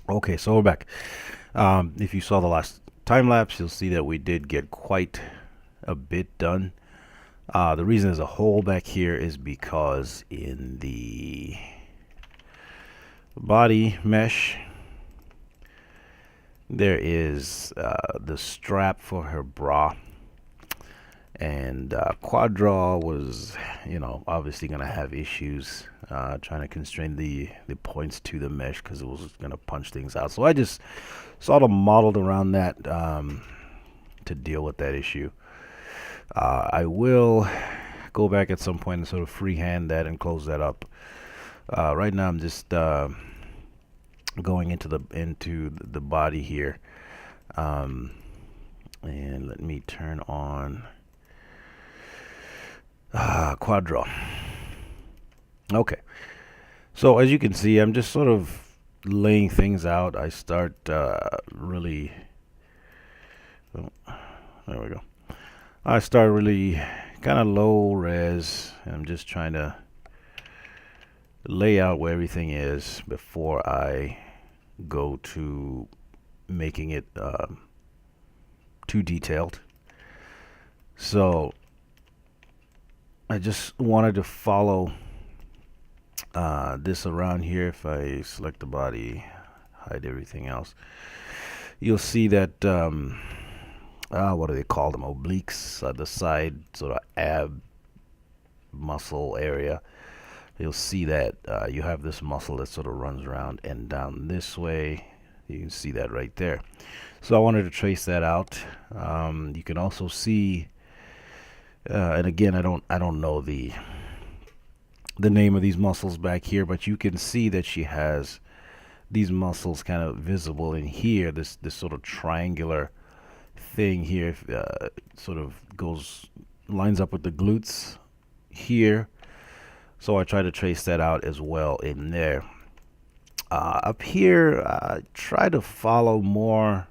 Okay, so we're back. If you saw the last time lapse, you'll see that we did get quite a bit done. The reason there's a hole back here is because in the body mesh, there is the strap for her bra. And Quadra was, obviously going to have issues trying to constrain the points to the mesh because it was going to punch things out. So I just sort of modeled around that to deal with that issue. I will go back at some point and sort of freehand that and close that up. Right now, I'm just going into the body here, and let me turn on Quadra. Okay, so as you can see, I'm just sort of laying things out. I start really. Oh, there we go. I start really kind of low res, and I'm just trying to lay out where everything is before I go to making it too detailed. So I just wanted to follow this around here. If I select the body, hide everything else, you'll see that what do they call them? Obliques, the side sort of ab muscle area. You'll see that you have this muscle that sort of runs around and down this way. You can see that right there. So I wanted to trace that out. You can also see, and again, I don't know the name of these muscles back here, but you can see that she has these muscles kind of visible in here. This sort of triangular thing here sort of lines up with the glutes here. So I try to trace that out as well in there. Up here, try to follow more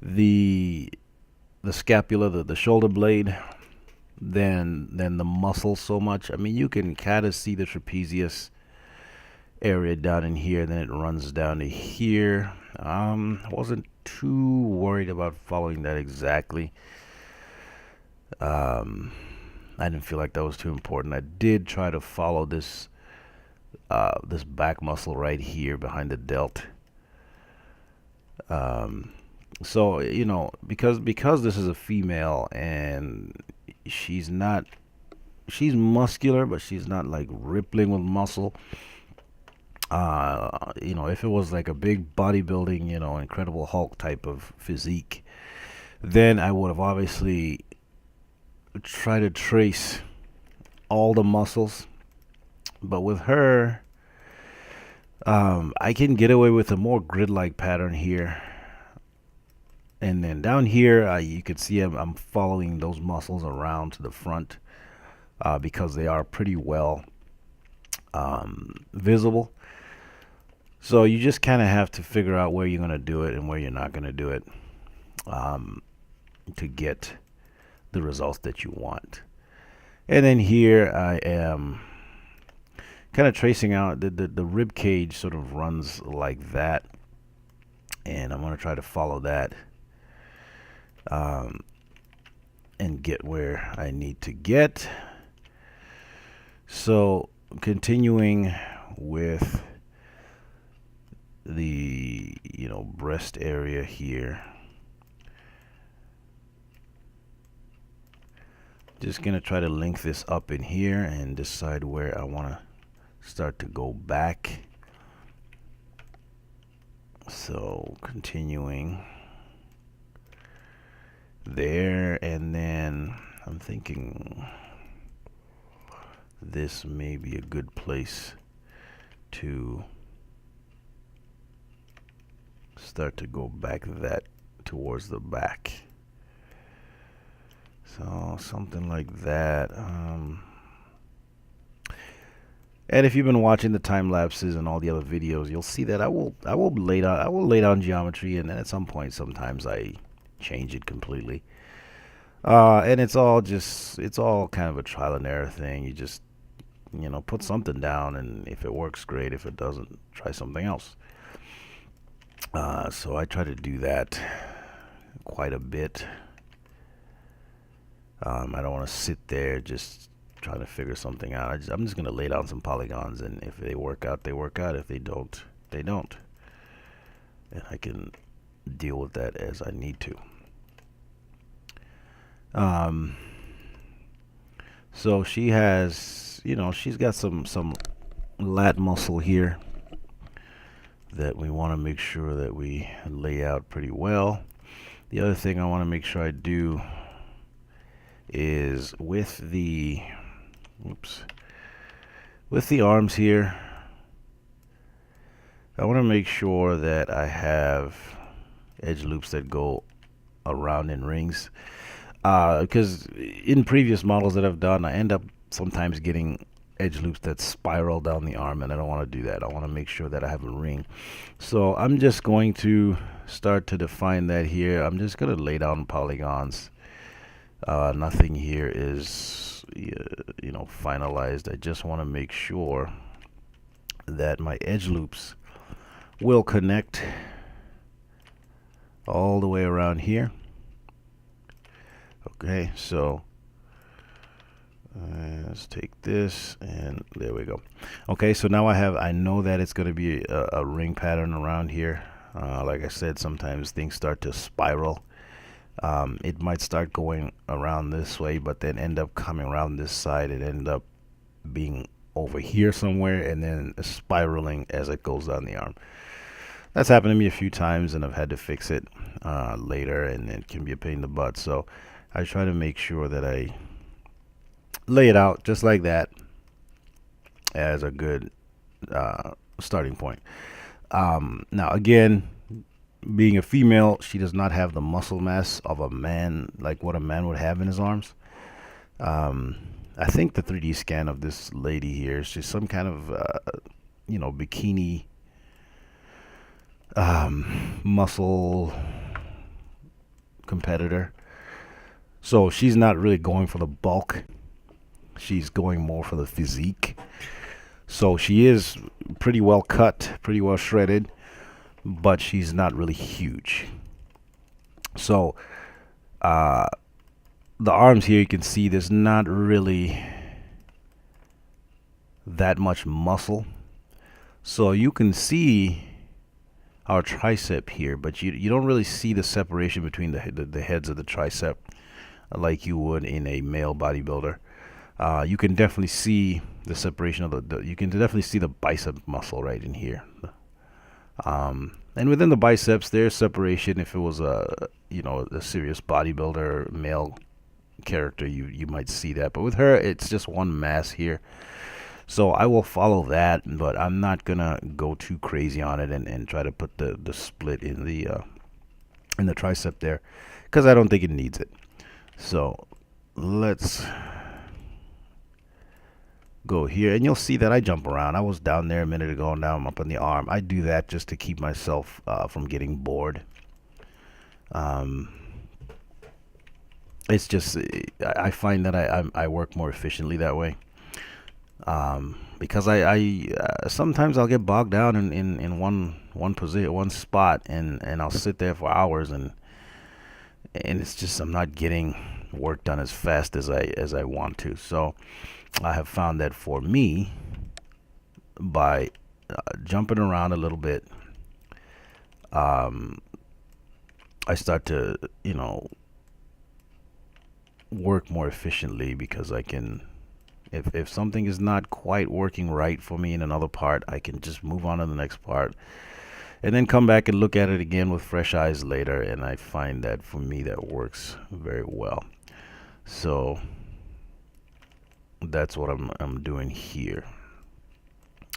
the scapula, the shoulder blade, than the muscle so much. I mean, you can kind of see the trapezius area down in here, then it runs down to here. Wasn't too worried about following that exactly. I didn't feel like that was too important. I did try to follow this back muscle right here behind the delt. So because this is a female and she's muscular, but she's not like rippling with muscle. If it was like a big bodybuilding, Incredible Hulk type of physique, then I would have obviously tried to trace all the muscles. But with her, I can get away with a more grid-like pattern here. And then down here, you can see I'm following those muscles around to the front because they are pretty well visible. So you just kind of have to figure out where you're going to do it and where you're not going to do it to get the results that you want. And then here I am kind of tracing out the rib cage sort of runs like that, and I'm going to try to follow that and get where I need to get. So continuing with the breast area here, just gonna try to link this up in here and decide where I want to start to go back. So continuing there, and then I'm thinking this may be a good place to start to go back that towards the back. So something like that. And if you've been watching the time lapses and all the other videos, you'll see that I will lay down geometry, and then at some point, sometimes I change it completely. And it's all kind of a trial and error thing. You just put something down, and if it works, great. If it doesn't, try something else. So I try to do that quite a bit. I don't want to sit there just trying to figure something out. I'm just going to lay down some polygons, and if they work out, they work out. If they don't, they don't. And I can deal with that as I need to. So she has, she's got some lat muscle here that we want to make sure that we lay out pretty well. The other thing I want to make sure I do is with the arms here, I want to make sure that I have edge loops that go around in rings, because in previous models that I've done, I end up sometimes getting edge loops that spiral down the arm, and I don't want to do that. I want to make sure that I have a ring. So I'm just going to start to define that here. I'm just going to lay down polygons. Nothing here is finalized. I just want to make sure that my edge loops will connect all the way around here. Okay, so let's take this, and there we go. Okay, so now I know that it's going to be a ring pattern around here. Like I said, sometimes things start to spiral. It might start going around this way, but then end up coming around this side and end up being over here somewhere, and then spiraling as it goes down the arm. That's happened to me a few times, and I've had to fix it later, and it can be a pain in the butt. So I try to make sure that I lay it out just like that as a good starting point. Now again, being a female, she does not have the muscle mass of a man, like what a man would have in his arms. I think the 3D scan of this lady here is just some kind of bikini muscle competitor. So she's not really going for the bulk. She's going more for the physique. So she is pretty well cut, pretty well shredded, but she's not really huge. So the arms here, you can see there's not really that much muscle. So you can see our tricep here, but you don't really see the separation between the heads of the tricep like you would in a male bodybuilder. You can definitely see the separation of you can definitely see the bicep muscle right in here. And within the biceps, there's separation. If it was a serious bodybuilder male character, you might see that. But with her, it's just one mass here. So I will follow that, but I'm not gonna go too crazy on it and try to put the split in the tricep there, because I don't think it needs it. So let's go here, and you'll see that I jump around. I was down there a minute ago, and now I'm up on the arm. I do that just to keep myself from getting bored. It's just I find that I work more efficiently that way. Because I sometimes I'll get bogged down in one position, one spot, and I'll sit there for hours, and it's just I'm not getting work done as fast as I want to. So I have found that for me, by jumping around a little bit, I start to work more efficiently, because I can. If something is not quite working right for me in another part, I can just move on to the next part and then come back and look at it again with fresh eyes later, and I find that for me that works very well. So that's what I'm doing here.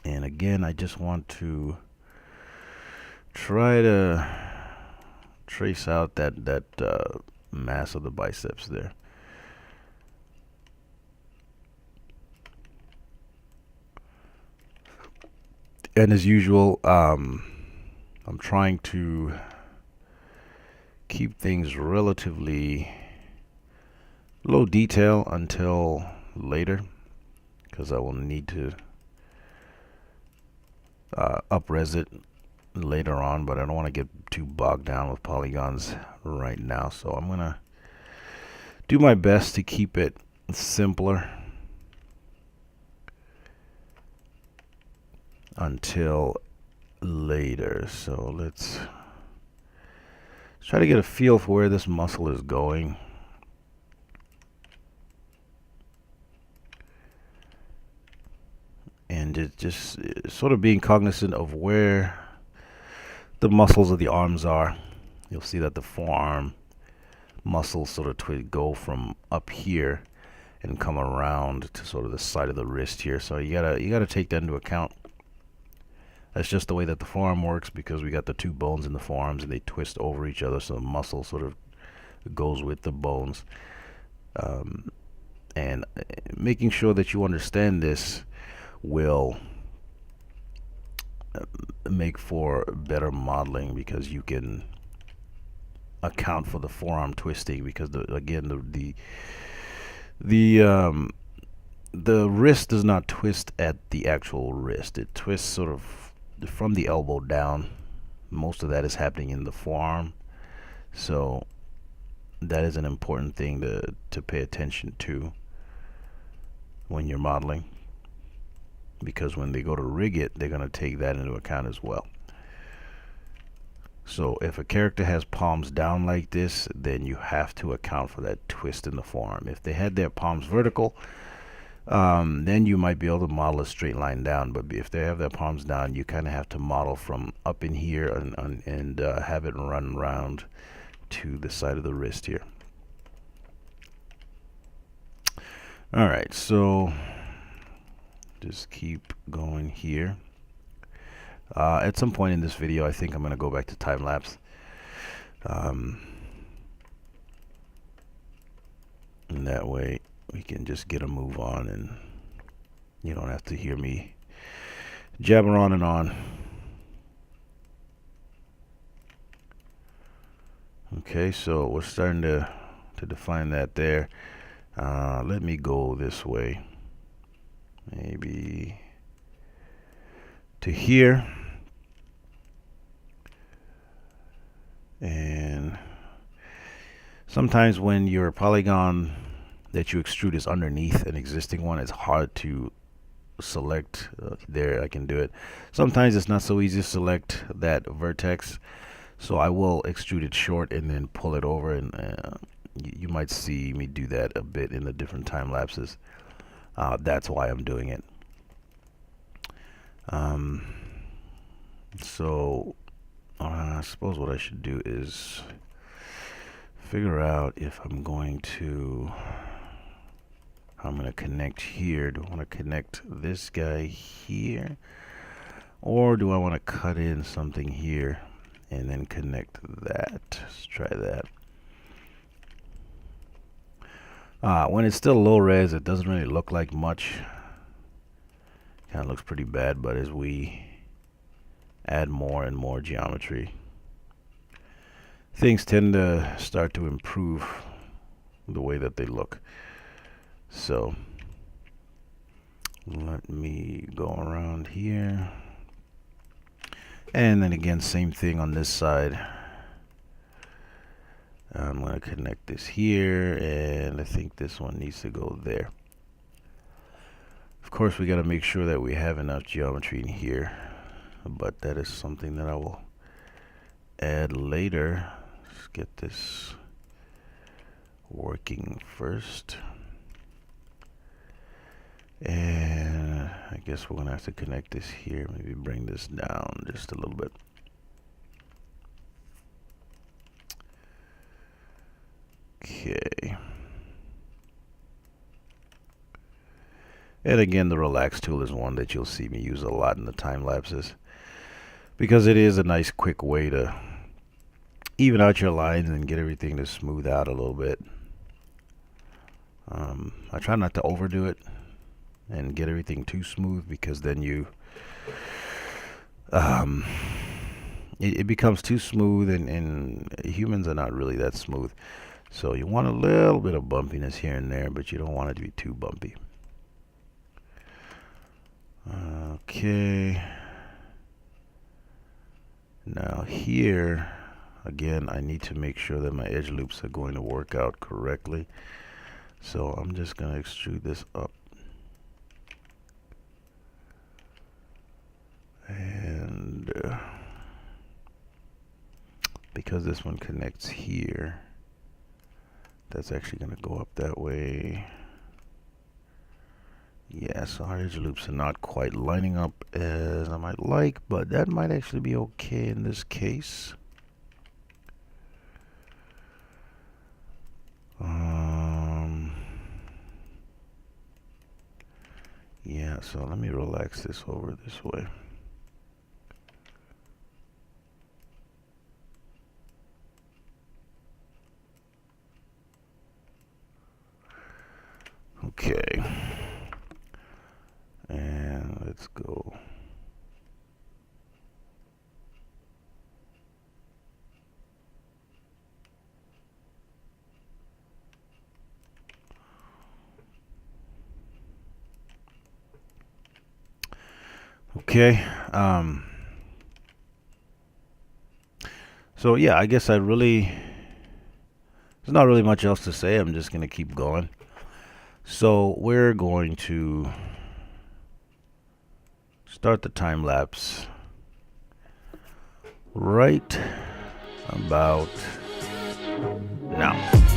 And again, I just want to try to trace out that mass of the biceps there. And as usual, I'm trying to keep things relatively low detail until later, because I will need to up-res it later on, but I don't want to get too bogged down with polygons right now. So I'm going to do my best to keep it simpler until later. So let's try to get a feel for where this muscle is going. And it just sort of being cognizant of where the muscles of the arms are. You'll see that the forearm muscles sort of go from up here and come around to sort of the side of the wrist here. So you gotta take that into account. That's just the way that the forearm works, because we got the two bones in the forearms and they twist over each other, so the muscle sort of goes with the bones. And making sure that you understand this will make for better modeling, because you can account for the forearm twisting, because the wrist does not twist at the actual wrist. It twists sort of from the elbow down. Most of that is happening in the forearm, so that is an important thing to pay attention to when you're modeling, because when they go to rig it, they're going to take that into account as well. So if a character has palms down like this, then you have to account for that twist in the forearm. If they had their palms vertical, then you might be able to model a straight line down. But if they have their palms down, you kind of have to model from up in here and have it run around to the side of the wrist here. All right, so just keep going here. At some point in this video, I think I'm going to go back to time lapse. And that way we can just get a move on and you don't have to hear me jabber on and on. Okay, so we're starting to define that there. Let me go this way, maybe to here. And sometimes when your polygon that you extrude is underneath an existing one, it's hard to select. There, I can do it. Sometimes it's not so easy to select that vertex, so I will extrude it short and then pull it over, and you might see me do that a bit in the different time lapses. That's why I'm doing it. So I suppose what I should do is figure out if I'm going to, how I'm going to connect here. Do I want to connect this guy here, or do I want to cut in something here and then connect that? Let's try that. When it's still low res, it doesn't really look like much. Kind of looks pretty bad, but as we add more and more geometry, things tend to start to improve the way that they look. So let me go around here, and then again, same thing on this side. I'm going to connect this here, and I think this one needs to go there. Of course, we got to make sure that we have enough geometry in here, but that is something that I will add later. Let's get this working first. And I guess we're going to have to connect this here. Maybe bring this down just a little bit. Okay. And again, the relax tool is one that you'll see me use a lot in the time lapses, because it is a nice quick way to even out your lines and get everything to smooth out a little bit. I try not to overdo it and get everything too smooth, because then it becomes too smooth, and humans are not really that smooth. So you want a little bit of bumpiness here and there, but you don't want it to be too bumpy. Okay. Now here, again, I need to make sure that my edge loops are going to work out correctly. So I'm just going to extrude this up. And because this one connects here, that's actually going to go up that way. Yeah, so our edge loops are not quite lining up as I might like, but that might actually be okay in this case. Yeah, so let me relax this over this way. Okay. And let's go. Okay. So yeah, I guess there's not really much else to say. I'm just going to keep going. So we're going to start the time lapse right about now.